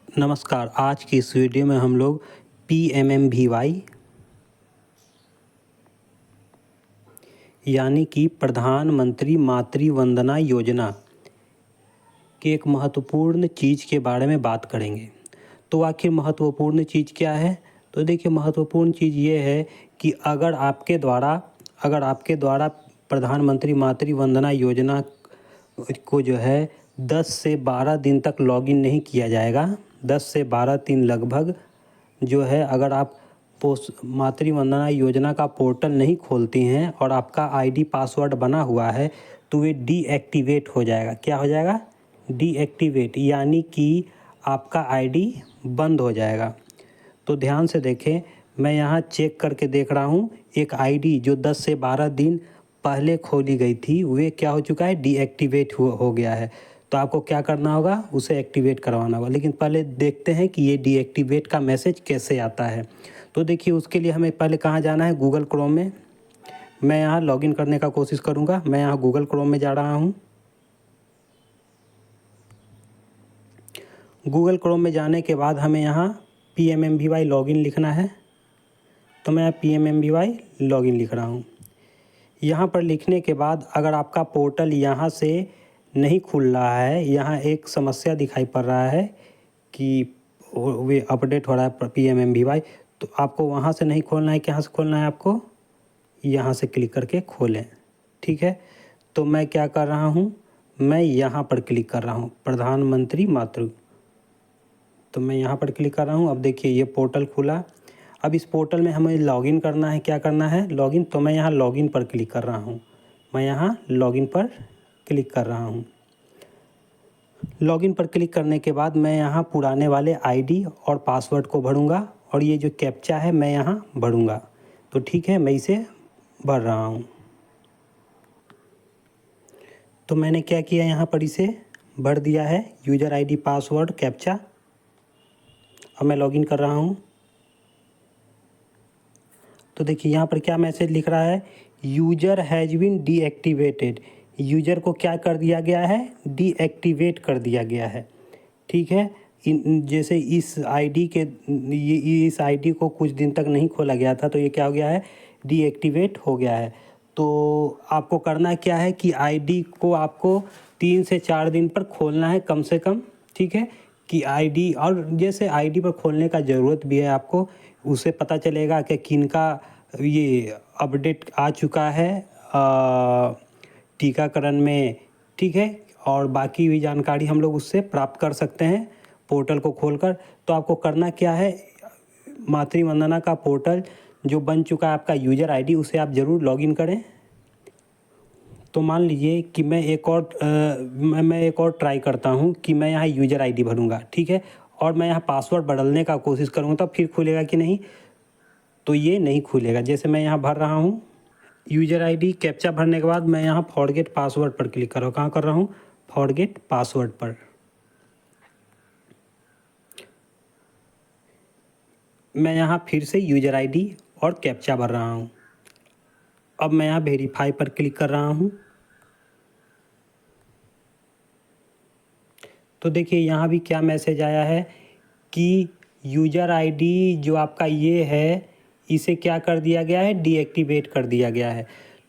नमस्कार। आज की इस वीडियो में हम लोग पीएमएमवीवाई यानी कि प्रधानमंत्री मातृ वंदना योजना के एक महत्वपूर्ण चीज़ के बारे में बात करेंगे। तो आखिर महत्वपूर्ण चीज़ क्या है? तो देखिए, महत्वपूर्ण चीज़ ये है कि अगर आपके द्वारा प्रधानमंत्री मातृ वंदना योजना को जो है 10 से 12 दिन तक लॉगिन नहीं किया जाएगा। 10 से 12 दिन लगभग जो है, अगर आप मातृ वंदना योजना का पोर्टल नहीं खोलती हैं और आपका आईडी पासवर्ड बना हुआ है तो वे डीएक्टिवेट हो जाएगा। क्या हो जाएगा? डीएक्टिवेट, यानी कि आपका आईडी बंद हो जाएगा। तो ध्यान से देखें, मैं यहाँ चेक करके देख रहा हूँ, एक आईडी जो 10 से 12 दिन पहले खोली गई थी वे क्या हो चुका है? डीएक्टिवेट हो गया है। तो आपको क्या करना होगा? उसे एक्टिवेट करवाना होगा। लेकिन पहले देखते हैं कि ये डीएक्टिवेट का मैसेज कैसे आता है। तो देखिए, उसके लिए हमें पहले कहाँ जाना है? गूगल क्रोम में। मैं यहाँ लॉगिन करने का कोशिश करूँगा। मैं यहाँ गूगल क्रोम में जा रहा हूँ। गूगल क्रोम में जाने के बाद हमें यहाँ पीएमएमवीवाई लॉगिन लिखना है। तो मैं पीएमएमवीवाई लॉगिन लिख रहा हूँ। यहाँ पर लिखने के बाद अगर आपका पोर्टल यहाँ से नहीं खुल रहा है, यहाँ एक समस्या दिखाई पड़ रहा है कि वे अपडेट हो रहा है पीएमएमवीवाई, तो आपको वहाँ से नहीं खोलना है। कहाँ से खोलना है आपको? यहाँ से क्लिक करके खोलें। ठीक है, तो मैं क्या कर रहा हूँ? मैं यहाँ पर क्लिक कर रहा हूँ, प्रधानमंत्री मातृ। तो मैं यहाँ पर क्लिक कर रहा हूँ। अब देखिए, ये पोर्टल खुला। अब इस पोर्टल में हमें लॉगिन करना है। क्या करना है? लॉगिन। तो मैं यहाँ लॉगिन पर क्लिक कर रहा हूँ। मैं यहाँ लॉगिन पर क्लिक कर रहा हूँ। लॉगिन पर क्लिक करने के बाद मैं यहाँ पुराने वाले आईडी और पासवर्ड को भरूँगा और ये जो कैप्चा है मैं यहाँ भरूँगा। तो ठीक है, मैं इसे भर रहा हूँ। तो मैंने क्या किया, यहाँ पर इसे भर दिया है, यूज़र आईडी पासवर्ड कैप्चा। अब मैं लॉगिन कर रहा हूँ। तो देखिए, यहाँ पर क्या मैसेज लिख रहा है? User has been deactivated. User को क्या कर दिया गया है? डीएक्टिवेट कर दिया गया है। ठीक है, जैसे इस आईडी इस आईडी को कुछ दिन तक नहीं खोला गया था, तो ये क्या हो गया है? डीएक्टिवेट हो गया है। तो आपको करना क्या है कि आईडी को आपको 3 से 4 दिन पर खोलना है कम से कम। ठीक है, कि आईडी, और जैसे आईडी पर खोलने का ज़रूरत भी है आपको, उससे पता चलेगा कि किनका ये अपडेट आ चुका है टीकाकरण में। ठीक है, और बाकी भी जानकारी हम लोग उससे प्राप्त कर सकते हैं पोर्टल को खोलकर। तो आपको करना क्या है? मातृ वंदना का पोर्टल जो बन चुका है आपका यूज़र आईडी, उसे आप ज़रूर लॉगिन करें। तो मान लीजिए कि मैं एक और ट्राई करता हूँ कि मैं यहाँ यूज़र आईडी भरूँगा। ठीक है, और मैं यहाँ पासवर्ड बदलने का कोशिश करूँगा, तो फिर खुलेगा कि नहीं? तो ये नहीं खुलेगा। जैसे मैं यहाँ भर रहा हूँ यूज़र आईडी कैप्चा भरने के बाद मैं यहाँ फॉरगेट पासवर्ड पर क्लिक कर रहा हूँ। कहाँ कर रहा हूँ? फॉरगेट पासवर्ड पर। मैं यहाँ फिर से यूज़र आईडी और कैप्चा भर रहा हूँ। अब मैं यहाँ वेरीफाई पर क्लिक कर रहा हूँ। तो देखिए, यहाँ भी क्या मैसेज आया है कि यूज़र आईडी जो आपका ये है, इसे क्या कर दिया गया है? डीएक्टिवेट कर दिया गया है।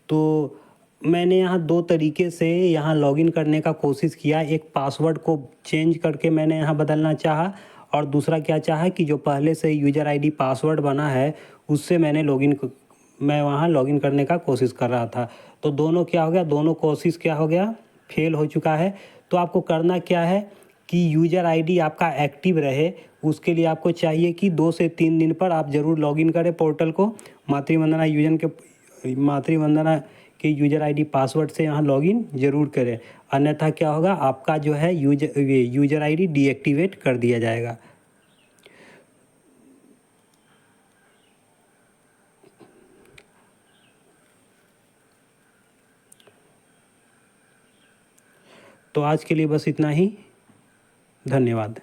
तो मैंने यहाँ 2 तरीके से यहाँ लॉगिन करने का कोशिश किया। एक, पासवर्ड को चेंज करके मैंने यहाँ बदलना चाहा, और दूसरा क्या चाहा कि जो पहले से यूज़र आईडी पासवर्ड बना है उससे मैं वहाँ लॉगिन करने का कोशिश कर रहा था। तो दोनों क्या हो गया? दोनों कोशिश क्या हो गया? फेल हो चुका है। तो आपको करना क्या है कि यूज़र आईडी आपका एक्टिव रहे, उसके लिए आपको चाहिए कि 2 से 3 दिन पर आप ज़रूर लॉगिन करें पोर्टल को। मातृ वंदना के यूज़र आईडी पासवर्ड से यहाँ लॉगिन ज़रूर करें, अन्यथा क्या होगा? आपका जो है यूज़र आईडी डीएक्टिवेट कर दिया जाएगा। तो आज के लिए बस इतना ही। धन्यवाद।